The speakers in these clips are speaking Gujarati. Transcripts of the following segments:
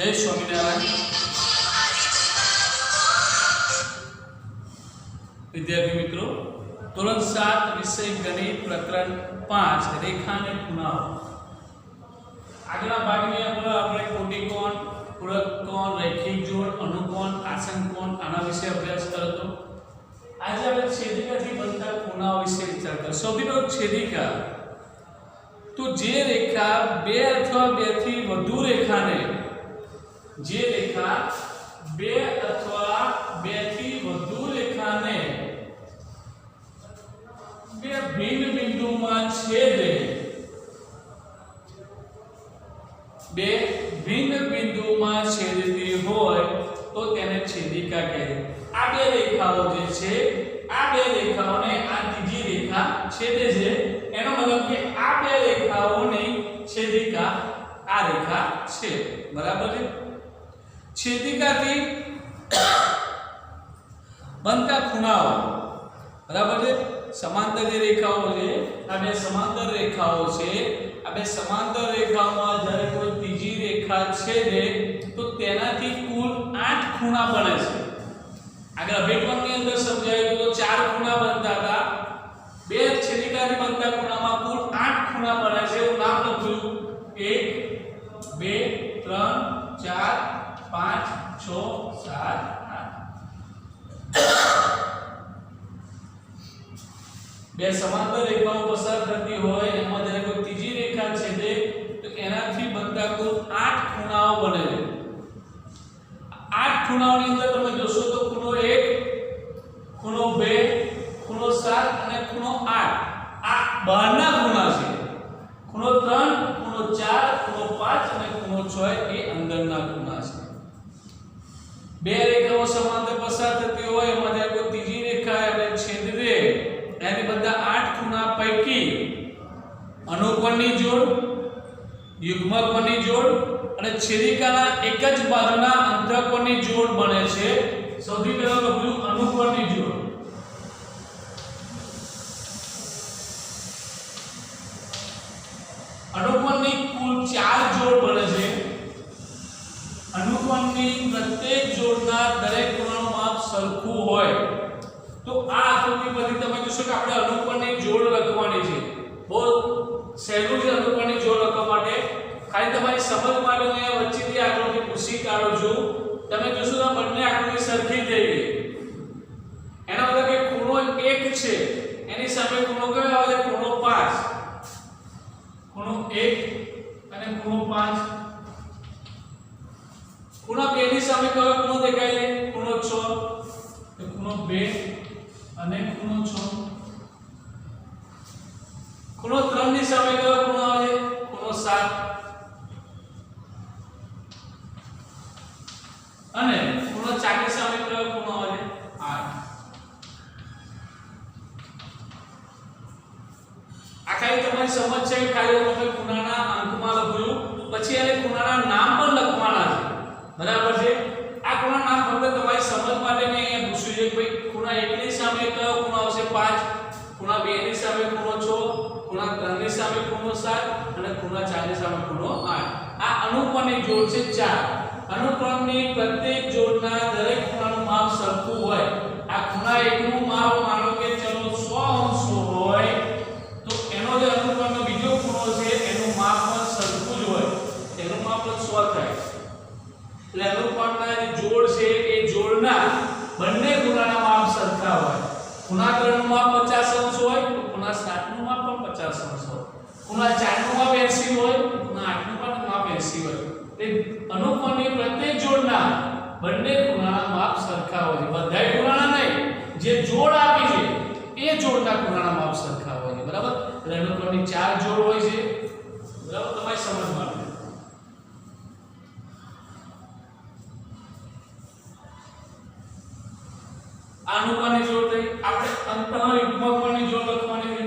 જય સ્વામિનારાયણ વિદ્યાર્થી મિત્રો, ધોરણ 7 વિષય ગણિત પ્રકરણ 5 રેખા અને ખૂણાઓ. આગળના ભાગની અંદર આપણે કોટિકોણ, પૂરક કોણ, રૈખિક જોડ, અનુકોણ, આસન કોણ આના વિશે અભ્યાસ કર્યો. આજે આપણે છેદિકાથી બનતા ખૂણાઓ વિશે વિચાર કરીશું. સૌથી પહેલું છેદિકા. તો જે રેખા બે અથવા બેથી વધુ રેખાને જે રેખા બે અથવા બેથી વધુ રેખાને બે ભિન્ન બિંદુમાં છેદે, બે ભિન્ન બિંદુમાં છેદતી હોય તો તેને છેદિકા કહેવાય. આ બે રેખાઓ જે છે, આ બે રેખાઓને આ ત્રીજી રેખા છેદે છે, એનો મતલબ કે આ બે રેખાઓની છેદિકા આ રેખા છે. બરાબર છે. છેદિકાથી બનતા ખૂણાઓ. બરાબર છે. સમાંતર જે રેખાઓ છે, આ બે સમાંતર રેખાઓ છે. આ બે સમાંતર રેખાઓમાં જ્યારે કોઈ ત્રીજી રેખા છેદે તો તેનાથી કુલ 8 ખૂણા બને છે. આગળ અભિગમની અંદર સમજાયું તો 4 ખૂણા બનતા હતા. બે છેદિકાથી બનતા ખૂણામાં કુલ 8 ખૂણા બને છે. હું નામ લખું: 1 2 3 4 5 6 7 8. બે સમાંતર રેખાઓ પસાર થતી હોય એમાં જ્યારે કોઈ ત્રીજી રેખા છેદે તો એનાથી બનતા કુલ 8 ખૂણાઓ બને છે. 8 ખૂણાઓની અંદર તમે જોશો તો ખૂણો 1, ખૂણો 2, ખૂણો 7 અને ખૂણો 8 આ બહારના ખૂણા છે. ખૂણો 3, ખૂણો 4, ખૂણો 5 અને ખૂણો 6 એ અંદરના ખૂણા છે. બે રેખાઓ સમાંતર પસાર થતી હોય એમાં જ્યારે કોઈ ત્રીજી રેખા એને છેદે એની બધા 8 ખૂણા પૈકી અનુકોણની જોડ, યુગ્મકોણની જોડ અને છેદિકાના એક જ બાજુના અંતઃકોણની જોડ બને છે. સૌથી પહેલા લખ્યું અનુકોણની જોડ. અનુકોણની કુલ 4 જોડ બને છે. અનુકોણની પ્રત્યેક જોડના દરેક ખૂણાનું માપ સરખું હોય તો આ આકૃતિ પરથી તમે જોશો કે આપણે અનુકોણની જોડ લખવાની છે. બહુ સહેલું છે અનુકોણની જોડ લખવા માટે. ખાલી તમારી સમજ માટે હું અહીંયા વચ્ચેથી આકૃતિ પૂછી કાઢું છું. તમે જોશો તો બંને આકૃતિ સરખી થઈ ગઈ. એનો મતલબ કે ખૂણો 1 છે એની સામે ખૂણો કયો આવે છે? ખૂણો 5. ખૂણો 1 અને ખૂણો 5. ખૂણો 2 ની સામે કયો ખૂણો દેખાય છે? ખૂણો 6. તો ખૂણો 2 અને ખૂણો 6. ખૂણો 3 ની સામે કયો ખૂણો આવે છે? ખૂણો 7. અને ખૂણો 4 ની સામે કયો ખૂણો આવે છે? 8. આ ખાલી તમારી સમજ છે કે ખાલી તમે ખૂણાના અંકમાં લખ્યું, પછી એને ખૂણાના નામ પણ લખવાના છે. બરાબર છે. આ ખૂણાના નામ ફક્ત તમારી સમજ માટે મેં અહીંયા પૂછ્યું છે કે ભાઈ ખૂણા 1 ની સામે કયો ખૂણો આવશે? 5. ખૂણા 2 ની સામે ખૂણો 6, ખૂણા 3 ની સામે ખૂણો 7 અને ખૂણા 4 ની સામે ખૂણો 8. આ અનુકોણની જોડ છે 4. અનુકોણની પ્રત્યેક જોડના દરેક ખૂણાનું માપ સરખું હોય. આ ખૂણા 1 નું માપ માનો કે ચલો 100 અંશ હોય તો એનો જે અનુકોણનો બીજો ખૂણો છે એનું માપ પણ સરખું જ હોય. એનું માપ પણ 100 થાય. એટલે અનુકોણના જે જોડ છે એ જોડના બંને ખૂણાના માપ સરખા હોય. ખૂણા 3 નું માપ 50 અંશ હોય તો ખૂણા 7 નું માપ પણ 50 અંશ હોય. ખૂણા 4 નું માપ 80 હોય તો ખૂણા 8 નું પણ માપ 80 હોય. તે અનુકોણની પ્રત્યેક જોડના બંને ખૂણાના માપ સરખા હોય. બધાય ખૂણાના નહીં, જે જોડ આપી છે એ જોડના ખૂણાના માપ સરખા હોય છે. બરાબર. એટલે અનુકોણની 4 જોડ હોય છે. બરાબર. તમારી સમજ માટે અનુકોણની જોડ થઈ. આપણે અંતઃયુગ્મકોણની જોડ લખવાની છે.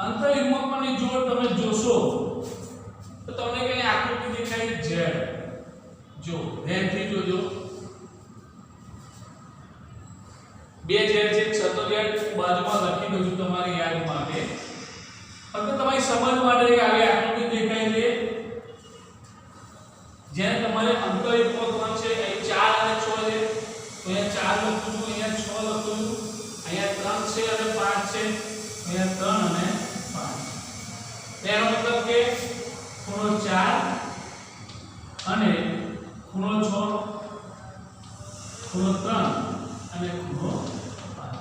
અંતઃયુગ્મકોણની જોડ તમે જોશો તો તમને કઈ આકૃતિ દેખાય? Z. જો ધ્યાનથી જોજો. બે Z છે, છતો Z બાજુમાં લખી દઉં છું તમારી યાદ માટે. ફક્ત તમારી સમજ માટે એક આવી આકૃતિ દેખાય છે જેને તમારે અંતરયુગ્મ કોણ છે અહીં 4 અને 6 છે તો અહીંયા 4 લખું છું અહીંયા 6 લખું છું અહીંયા 3 છે અને 5 છે અહીંયા 3 અને 5 તેનો મતલબ કે ખૂણો 4 અને ખૂણો 6 ખૂણો 3 અને ખૂણો 5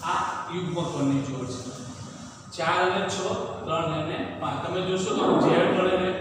આ યુગ્મ કોણની જોડ છે 4 અને 6 3 અને 5 તમે જોશો તો z મળે છે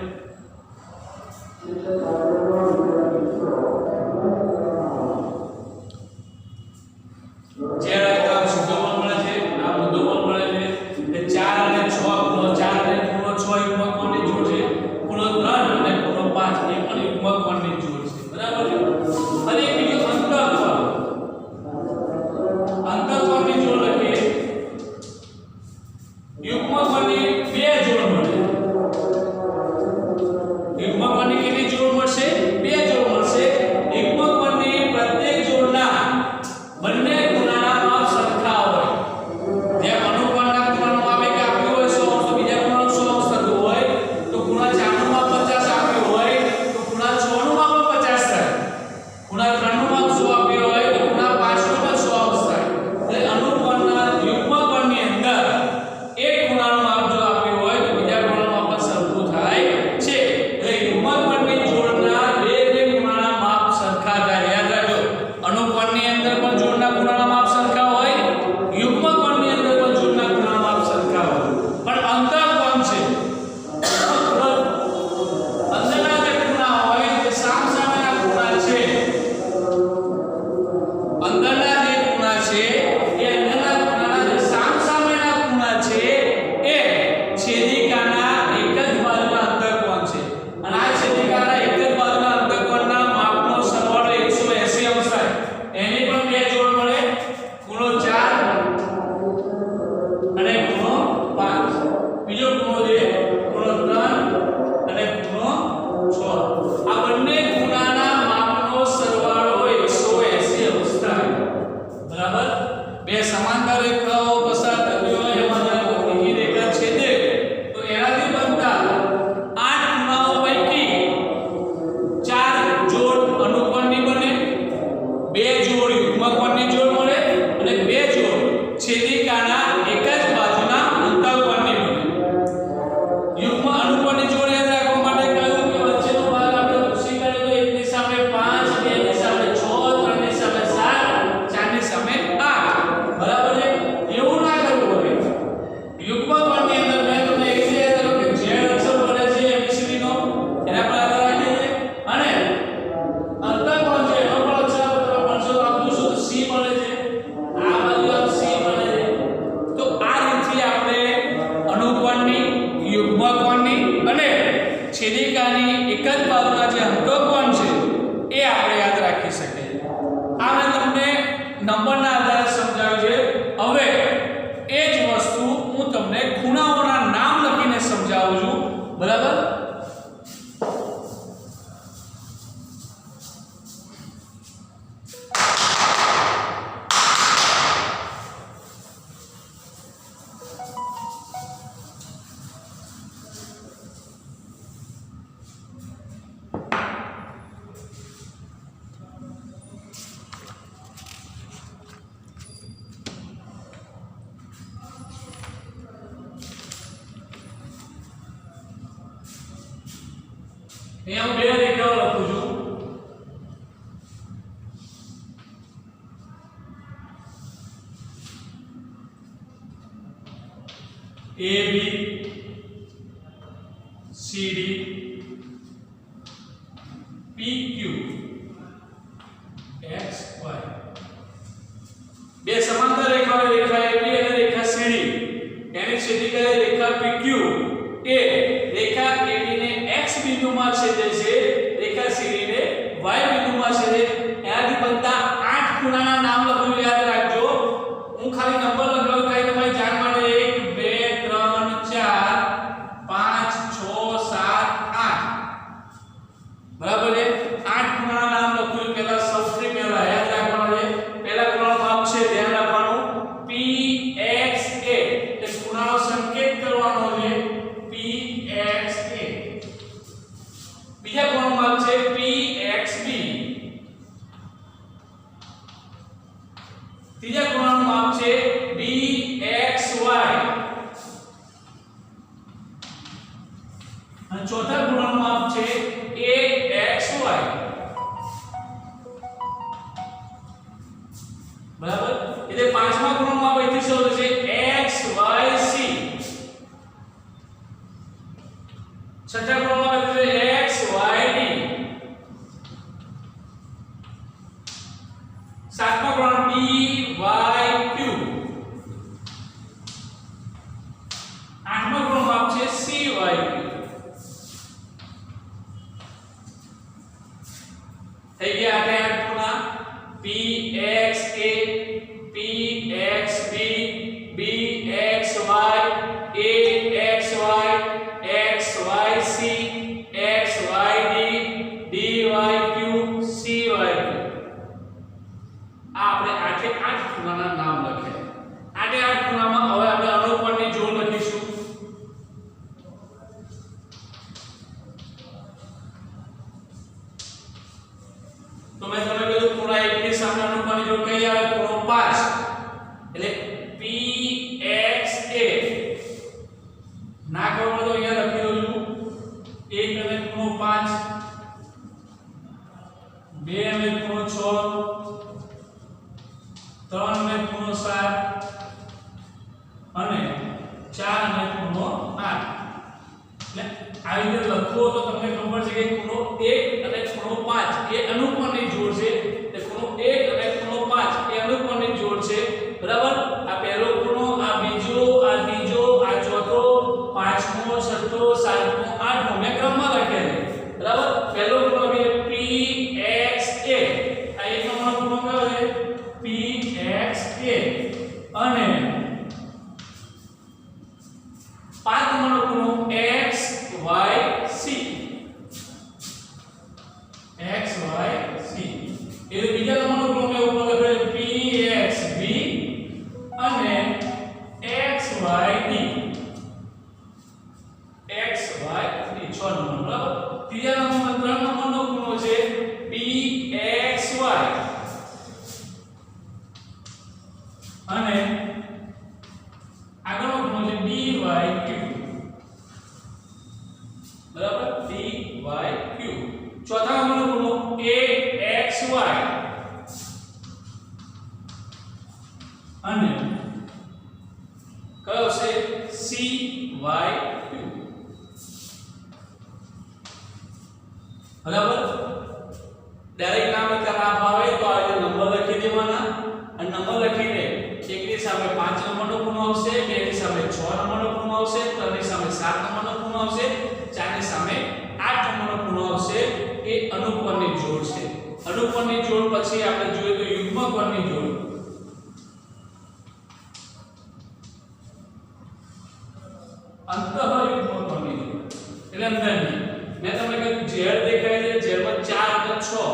અહીંયા હું બે રેખાઓ લખું છું AB CD PQ XY બે સમાંતર રેખાઓ રેખા AB અને રેખા CD એની છેદી કરે રેખા PQ એ રેખા AB ને x બિંદુમાં છેદે છે રેખા CD ને y બિંદુમાં છેદે એનાથી બનતા 8 ખૂણાના નામ લખું યાદ રાખજો હું ખાલી નંબર લખાવું કાઈ તમારી જાણ માટે 1 2 3 4 5 6 7 8 બરાબર છે 8 ખૂણાના નામ લખું પહેલા સૌથી પહેલા યાદ રાખવાનું છે પહેલા ખૂણાનો માપ છે ધ્યાન રાખવાનું PXA એ ખૂણાનો ત્રીજા ખૂણાનું માપ છે BXY અને ચોથા ખૂણાનું માપ છે AXY બરાબર એટલે પાંચમા ખૂણાનું માપ અહીંથી શરૂ થશે XYC છઠ્ઠા ખૂણાનું માપ XYD સાતમા ખૂણાનું BYQ આઠમા ખૂણાનું માપ છે CYQ થઈ ગયા આઠે આઠ ખૂણા PXA PXB BXY AXY XYC XYD DYQ CYQ આપણે આઠે આઠ ખૂણાના નામ લખ્યા આઠે આઠ ખૂણામાં હવે આપણે અનુપમની જોડ લખીશું તો મેં તમને કીધું ખૂણા 1 ની સામે અનુપમની જોડ કઈ આવે ખૂણો 5 એટલે PXA ના ખબર તો અહીંયા લખી દઉં છું 1 અને ખૂણો 5 2 અને ખૂણો 6 3 અને ખૂણો 7 અને 4 અને ખૂણો 8 એટલે આવી રીતે લખો તો તમને ખબર છે કે ખૂણો 1 અને ખૂણો 5 એ અનુપમની જોડ છે એટલે ખૂણો 1 અને ખૂણો 5 એ અનુપમની જોડ છે બરાબર આ પહેલો ખૂણો આ બીજો આ ત્રીજો આ ચોથો પાંચમો છઠ્ઠો સાતમો આઠમો મેં ક્રમમાં લખ્યા છે બરાબર પહેલો ખૂણો છે PXA આ એક નંબરનો ખૂણો કયો છે PXA અને 5 નંબરનો ખૂણો XYC XYC એટલે બીજા નંબરનો ખૂણો મેં ઉપર લખેલો PXB અને XYD XYD 6 નંબર બરાબર ત્રીજા નંબરમાં 3 નંબરનો ખૂણો છે PXY અને આગળનો ખૂણો છે DYQ બરાબર DYQ ચોથા નંબરનો ખૂણો AXY અને કયો છે CYQ બરાબર ડાયરેક્ટ નામ કરતા આવે તો આ નંબર લખી દેવાના અને નંબર લખીને એકની સામે 5 નંબરનો ખૂણો આવશે બેની સામે 6 નંબરનો ખૂણો આવશે ત્રણની સામે 7 નંબરનો ખૂણો આવશે ચારની સામે 8 નંબરનો ખૂણો આવશે એ અનુપમની જોડ છે અનુપમની જોડ પછી આપણે જોઈએ તો યુગ્મકોણની જોડ અંતઃયુગ્મકોણની જોડ એટલે અંદરની મેં તમને કહ્યું ઝેડ દેખાય છે ઝેડમાં 4 અને 6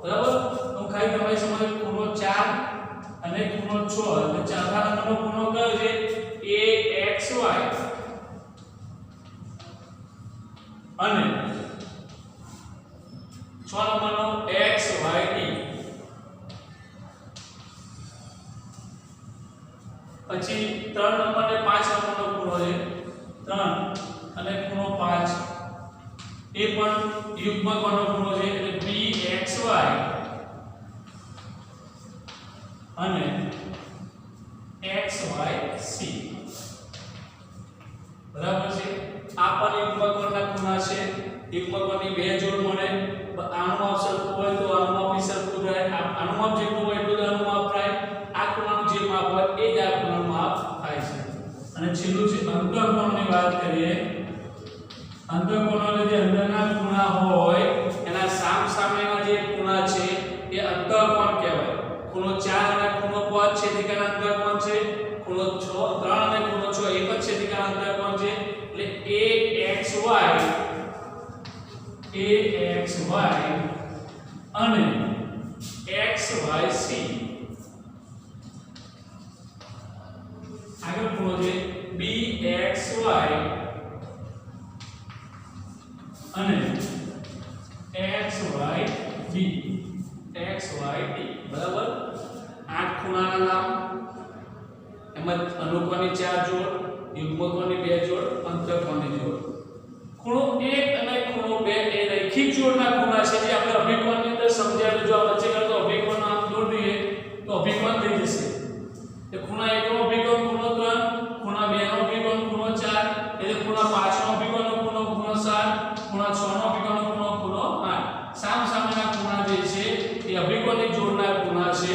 બરાબર હું ખાલી તમારી સમજ ખૂણો 4 અને ખૂણો 6 એટલે ચોથા નંબરનો ખૂણો કયો છે AXY અને 6 નંબરનો XYD પછી 3 નંબર ને 5 નંબરનો ખૂણો છે 3 અને ખૂણો 5 એ પણ યુગ્મકોણનો ખૂણો છે એટલે BXY અને XYC બરાબર છે આ પણ યુગ્મકોણના ખૂણા છે યુગ્મકોણની બે જોડ મળે આનું માપ સરખું હોય તો આનું માપ બી સરખું થાય આનું માપ જેટલું હોય એટલું જ આનું માપ થાય આ ખૂણાનું જે માપ હોય એ જ આ ખૂણાનું માપ થાય છે અને છેલ્લું છે અંતઃકોણની વાત કરીએ અંતઃકોણના જે અંદરના ખૂણા હોય એના સામસામેના જે ખૂણા છે એ અંતઃકોણ કહેવાય ખૂણો 4 અને ખૂણો 5 છેદિકાના અંતઃકોણ છે ખૂણો 3 અને ખૂણો 6 એક જ છેદિકાના અંતઃકોણ છે એટલે AXY અને XYC આગળ ખૂણો છે BXY અને XYD બરાબર 8 ખૂણાના નામ, એમાં અનુકોણની 4 જોડ, યુગ્મકોણની 2 જોડ, અંતઃકોણની જોડ. ખૂણો 1 અને ખૂણો 2 એ રૈખિક જોડના ખૂણા છે જે આપણે અભિકોણની અંદર સમજાવ્યું. જો આ વચ્ચે કરતો અભિકોણ આમ દોરી દઈએ તો અભિકોણ થઈ જશે. તો ખૂણા 1 નો અભિકોણ ખૂણો 3, ખૂણા 2 નો અભિકોણ ખૂણો 4, એટલે ખૂણા 5 નો અભિકોણ ખૂણો 7, ખૂણા 6 નો અભિકોણ ખૂણો 8. સામસામેના ખૂણા જે છે એ અભિકોણની જોડના ખૂણા છે,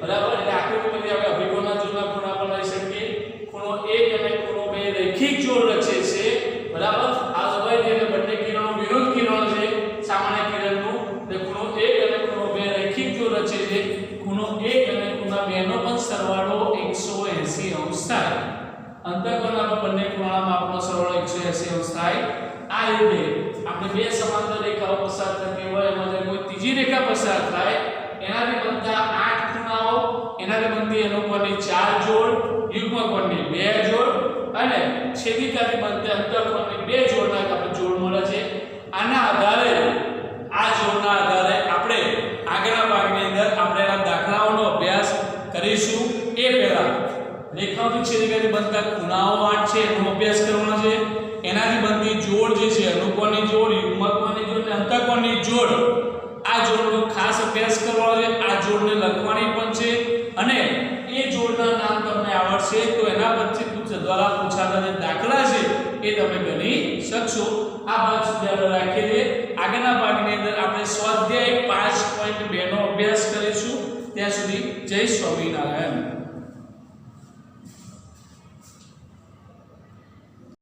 બરાબર. એટલે આકૃતિ પરથી આપણે અભિકોણના જોડના ખૂણા પણ લઈ શકીએ. ખૂણો 1 અને ખૂણો 2 રૈખિક જોડ રચે છે, બરાબર. આ દબાઈ દે એટલે બંને કિરણો વિરુદ્ધ કિરણો છે સામાન્ય કિરણનું. એટલે ખૂણો 1 અને ખૂણો 2 રૈખિક જોડ રચે છે. ખૂણો 1 અને ખૂણા 2 નો પણ સરવાળો 180 અંશ થાય. અંતઃકોણના બંને ખૂણાના માપનો સરવાળો 180 અંશ થાય. આ રીતે આપણે બે સમાંતર રેખાઓ પસાર થતી હોય એમાં જો કોઈ ત્રીજી રેખા પસાર થાય એનાથી બનતા 8 ખૂણાઓ, એનાથી બનતી અનુકોણની 4 જોડ, યુગ્મકોણની 2 જોડ અને છેદિકાથી બનતી અંતઃકોણની 2 જોડના આપણે જોડ મળે છે. આના આધારે આ જોડના આધારે આપણે આગળના ભાગની અંદર આપણે આ દાખલાઓનો અભ્યાસ કરીશું. એ પહેલા રેખાઓથી છેદિકાથી બનતા ખૂણાઓ 8 છે એનો અભ્યાસ કરવાનો છે. એનાથી બનતી જોડ જે છે અનુકોણની જોડ, યુગ્મકોણની જોડ અને અંતઃકોણની જોડ, આ જોડનો ખાસ અભ્યાસ કરવાનો છે. આ જોડને લખવાની પણ છે અને એ જોડના નામ તમને આવડશે તો એના પરથી દ્વારા પૂછાતા જે દાખલા છે એ તમે ગણી શકશો. આ ભાગ સુધી આપણે રાખીએ છીએ. આગળના ભાગની અંદર આપણે સ્વાધ્યાય 5.2 નો અભ્યાસ કરીશું. ત્યાં સુધી જય સ્વામિનારાયણ.